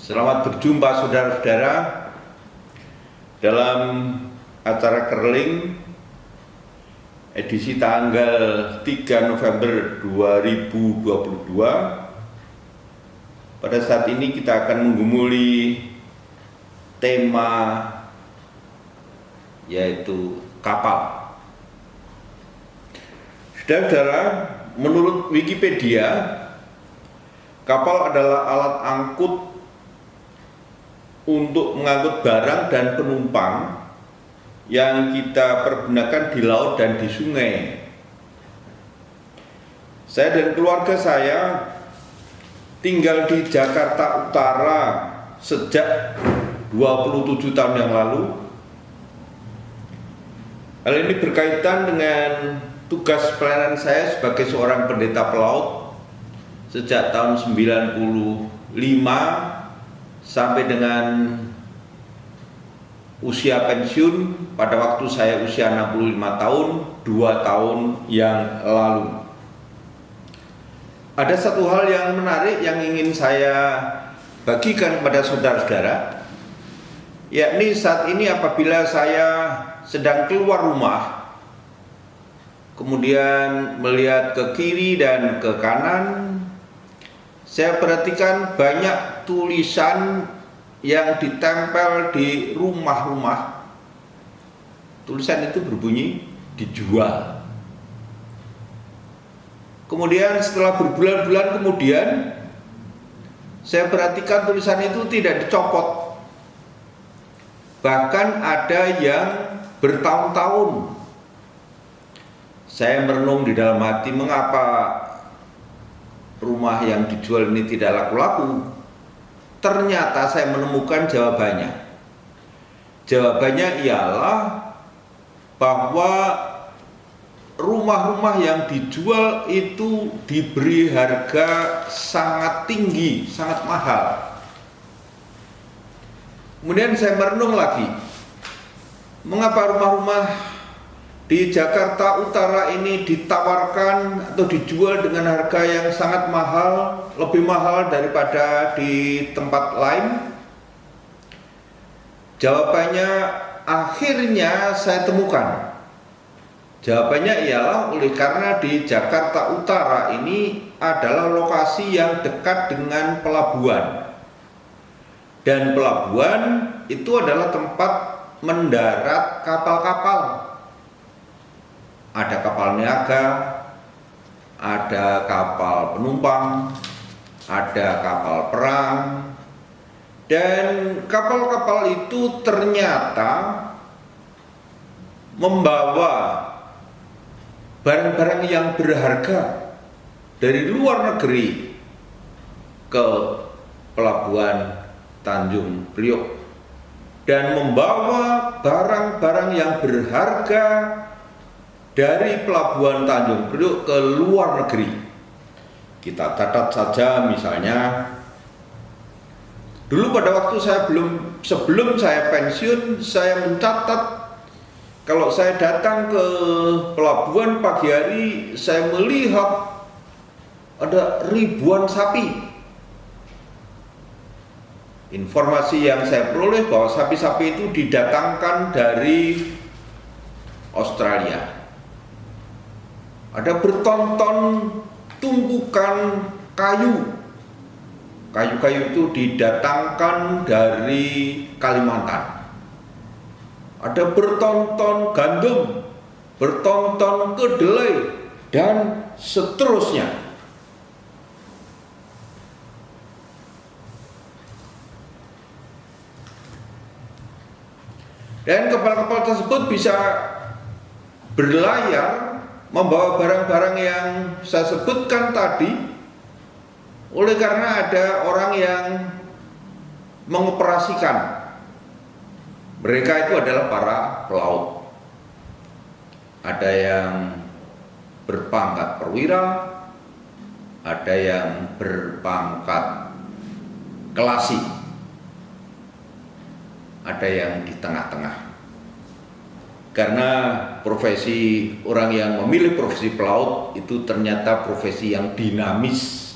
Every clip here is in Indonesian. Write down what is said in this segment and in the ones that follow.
Selamat berjumpa saudara-saudara dalam acara Kerling edisi tanggal 3 November 2022. Pada saat ini kita akan menggumuli tema yaitu kapal. Saudara-saudara, menurut Wikipedia, kapal adalah alat angkut untuk mengangkut barang dan penumpang yang kita pergunakan di laut dan di sungai. Saya dan keluarga saya tinggal di Jakarta Utara sejak 27 tahun yang lalu. Hal ini berkaitan dengan tugas pelayanan saya sebagai seorang pendeta pelaut sejak tahun 95 sampai dengan usia pensiun pada waktu saya usia 65 tahun, 2 tahun yang lalu. Ada satu hal yang menarik yang ingin saya bagikan kepada saudara-saudara, yakni saat ini apabila saya sedang keluar rumah, kemudian melihat ke kiri dan ke kanan, saya perhatikan banyak tulisan yang ditempel di rumah-rumah. Tulisan itu berbunyi dijual. Kemudian setelah berbulan-bulan kemudian saya perhatikan tulisan itu tidak dicopot. Bahkan ada yang bertahun-tahun. Saya merenung di dalam hati, mengapa rumah yang dijual ini tidak laku-laku? Ternyata saya menemukan jawabannya. Jawabannya ialah bahwa rumah-rumah yang dijual itu diberi harga sangat tinggi, sangat mahal. Kemudian saya merenung lagi, mengapa rumah-rumah di Jakarta Utara ini ditawarkan atau dijual dengan harga yang sangat mahal, lebih mahal daripada di tempat lain? Jawabannya akhirnya saya temukan. Jawabannya ialah karena di Jakarta Utara ini adalah lokasi yang dekat dengan pelabuhan. Dan pelabuhan itu adalah tempat mendarat kapal-kapal. Ada kapal niaga, ada kapal penumpang, ada kapal perang, dan kapal-kapal itu ternyata membawa barang-barang yang berharga dari luar negeri ke pelabuhan Tanjung Priok dan membawa barang-barang yang berharga dari pelabuhan Tanjung Priok ke luar negeri. Kita catat saja misalnya, dulu pada waktu sebelum saya pensiun, saya mencatat kalau saya datang ke pelabuhan pagi hari, saya melihat ada ribuan sapi. Informasi yang saya peroleh bahwa sapi-sapi itu didatangkan dari Australia. Ada bertonton tumpukan kayu. Kayu-kayu itu didatangkan dari Kalimantan. Ada bertonton gandum, bertonton kedelai, dan seterusnya. Dan kapal-kapal tersebut bisa berlayar membawa barang-barang yang saya sebutkan tadi, oleh karena ada orang yang mengoperasikan. Mereka itu adalah para pelaut. Ada yang berpangkat perwira, ada yang berpangkat kelasi, ada yang di tengah-tengah. Karena profesi orang yang memilih profesi pelaut itu ternyata profesi yang dinamis,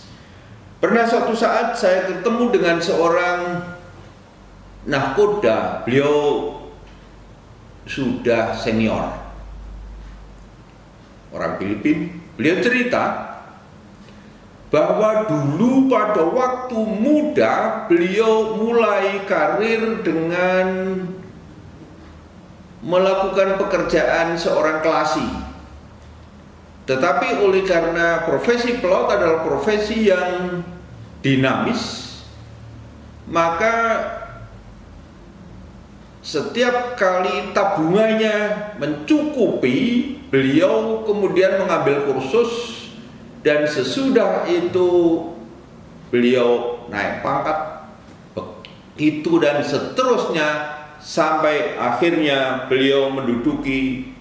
Pernah suatu saat saya ketemu dengan seorang nahkoda, beliau sudah senior, orang Filipina. Beliau cerita bahwa dulu pada waktu muda beliau mulai karir dengan melakukan pekerjaan seorang kelasi. Tetapi oleh karena profesi pelaut adalah profesi yang dinamis, maka setiap kali tabungannya mencukupi, beliau kemudian mengambil kursus, dan sesudah itu beliau naik pangkat, begitu dan seterusnya, sampai akhirnya beliau menduduki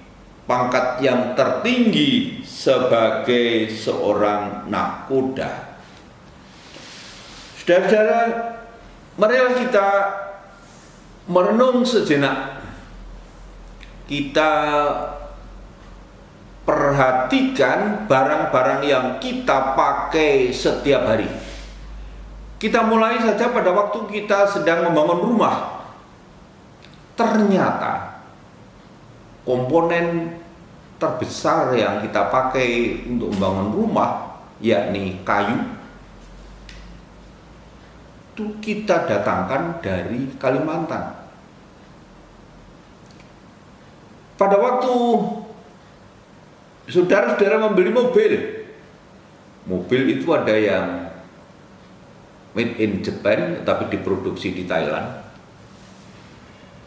pangkat yang tertinggi sebagai seorang nahkoda. Saudara-saudara, marilah kita merenung sejenak. Kita perhatikan barang-barang yang kita pakai setiap hari. Kita mulai saja pada waktu kita sedang membangun rumah. Ternyata komponen terbesar yang kita pakai untuk membangun rumah, yakni kayu, itu kita datangkan dari Kalimantan. Pada waktu saudara-saudara membeli mobil itu ada yang made in Japan tapi diproduksi di Thailand,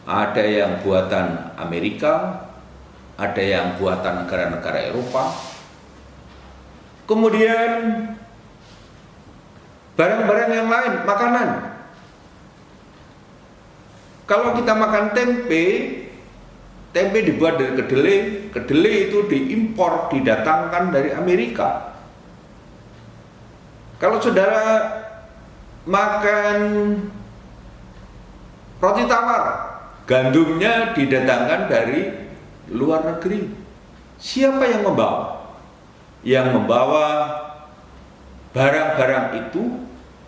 ada yang buatan Amerika, ada yang buatan negara-negara Eropa. Kemudian barang-barang yang lain, makanan. Kalau kita makan tempe dibuat dari kedelai itu diimpor, didatangkan dari Amerika. Kalau saudara makan roti tawar, gandumnya didatangkan dari luar negeri. Siapa yang membawa? Yang membawa barang-barang itu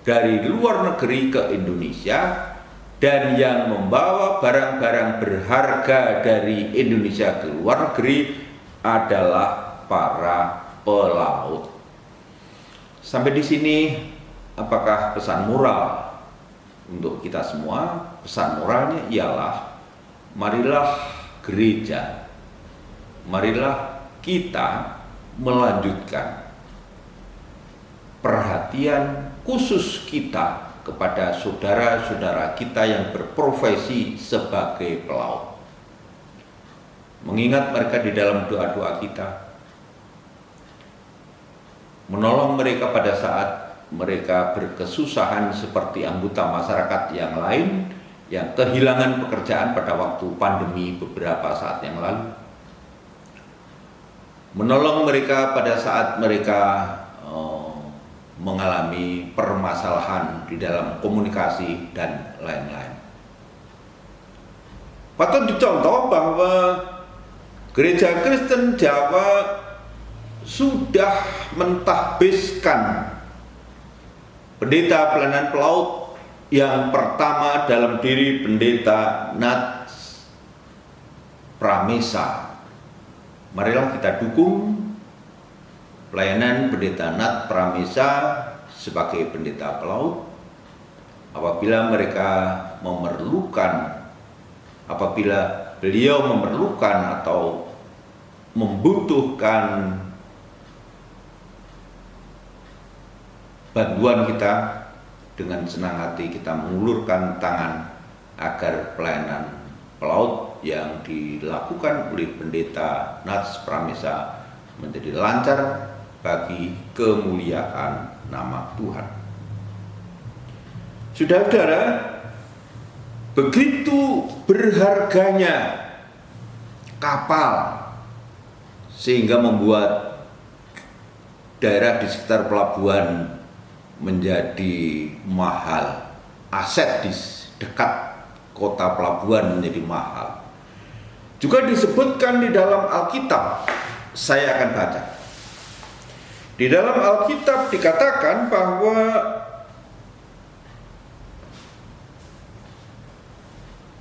dari luar negeri ke Indonesia, dan yang membawa barang-barang berharga dari Indonesia ke luar negeri adalah para pelaut. Sampai di sini, apakah pesan moral untuk kita semua? Pesan moralnya ialah marilah gereja, marilah kita melanjutkan perhatian khusus kita kepada saudara-saudara kita yang berprofesi sebagai pelaut. Mengingat mereka di dalam doa-doa kita, menolong mereka pada saat mereka berkesusahan seperti anggota masyarakat yang lain yang kehilangan pekerjaan pada waktu pandemi beberapa saat yang lalu. Menolong mereka pada saat mereka mengalami permasalahan di dalam komunikasi dan lain-lain. Patut dicontoh bahwa Gereja Kristen Jawa sudah mentahbiskan pendeta pelayanan pelaut yang pertama dalam diri pendeta Nats Pramesa. Marilah kita dukung pelayanan pendeta Nat Pramesa sebagai pendeta pelaut apabila beliau memerlukan atau membutuhkan bantuan kita. Dengan senang hati kita mengulurkan tangan agar pelayanan pelaut yang dilakukan oleh pendeta Nats Pramesa menjadi lancar bagi kemuliaan nama Tuhan. Saudara-saudara, begitu berharganya kapal sehingga membuat daerah di sekitar pelabuhan menjadi mahal, aset di dekat kota pelabuhan menjadi mahal. Juga disebutkan di dalam Alkitab, saya akan baca. Di Di dalam Alkitab dikatakan bahwa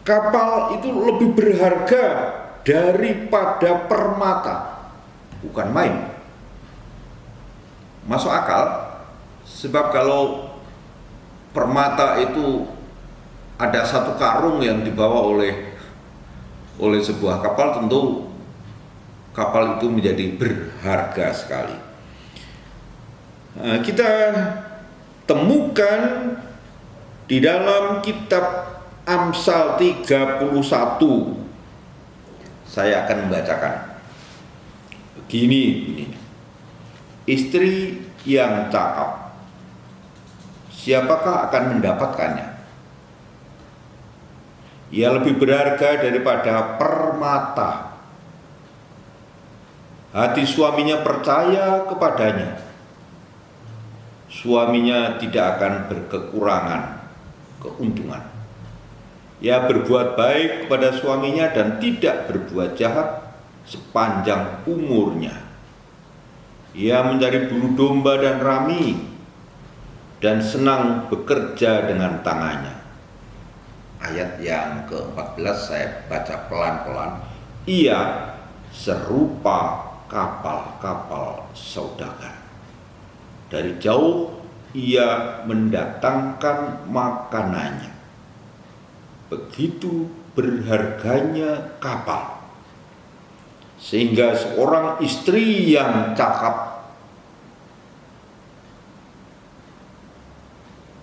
kapal itu lebih berharga daripada permata. Bukan main. Masuk akal, sebab kalau permata itu ada satu karung yang dibawa oleh sebuah kapal, tentu kapal itu menjadi berharga sekali. Nah, kita temukan di dalam kitab Amsal 31. Saya akan membacakan. Begini. Istri yang cakap, siapakah akan mendapatkannya? Ia lebih berharga daripada permata. Hati suaminya percaya kepadanya. Suaminya tidak akan berkekurangan keuntungan. Ia berbuat baik kepada suaminya dan tidak berbuat jahat sepanjang umurnya. Ia mencari bulu domba dan rami dan senang bekerja dengan tangannya. Ayat yang ke-14 saya baca pelan-pelan. Ia serupa kapal-kapal saudagar. Dari jauh ia mendatangkan makanannya. Begitu berharganya kapal, sehingga seorang istri yang cakap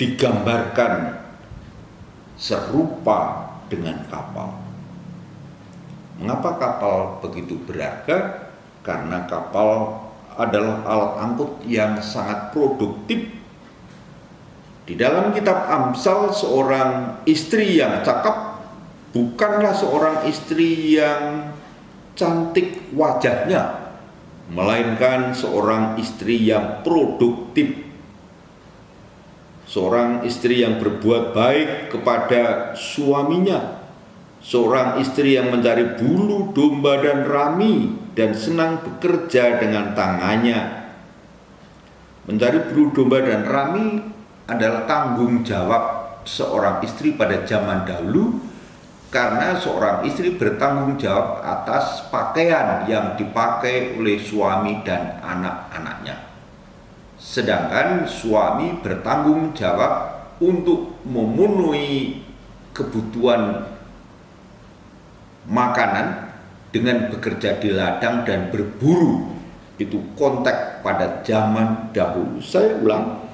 digambarkan serupa dengan kapal. Mengapa kapal begitu berharga? Karena kapal adalah alat angkut yang sangat produktif. Di dalam kitab Amsal, seorang istri yang cakap bukanlah seorang istri yang cantik wajahnya, melainkan seorang istri yang produktif. Seorang istri yang berbuat baik kepada suaminya, seorang istri yang mencari bulu domba dan rami dan senang bekerja dengan tangannya. Mencari bulu domba dan rami adalah tanggung jawab seorang istri pada zaman dahulu, karena seorang istri bertanggung jawab atas pakaian yang dipakai oleh suami dan anak-anaknya. Sedangkan suami bertanggung jawab untuk memenuhi kebutuhan makanan dengan bekerja di ladang dan berburu. Itu konteks pada zaman dahulu. Saya ulang,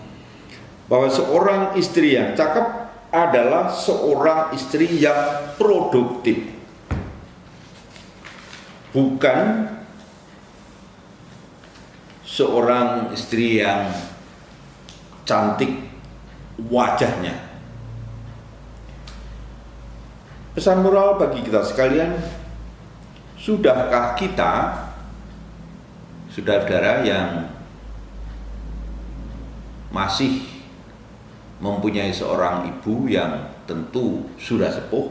bahwa seorang istri yang cakep adalah seorang istri yang produktif, bukan seorang istri yang cantik wajahnya. Pesan moral bagi kita sekalian, sudahkah kita, saudara-saudara yang masih mempunyai seorang ibu yang tentu sudah sepuh,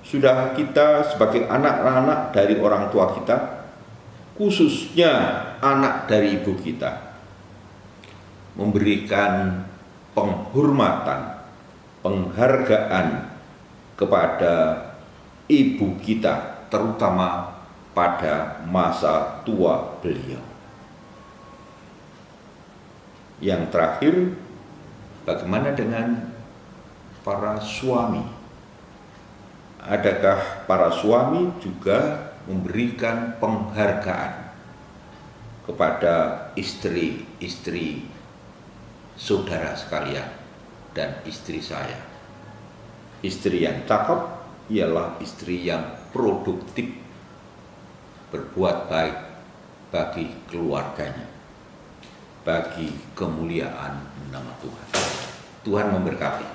sudah kita sebagai anak-anak dari orang tua kita, khususnya anak dari ibu kita, memberikan penghormatan, penghargaan kepada ibu kita, terutama pada masa tua beliau. Yang terakhir, bagaimana dengan para suami? Adakah para suami juga memberikan penghargaan kepada istri-istri saudara sekalian dan istri saya? Istri yang cakep ialah istri yang produktif, berbuat baik bagi keluarganya, bagi kemuliaan nama Tuhan. Tuhan memberkati.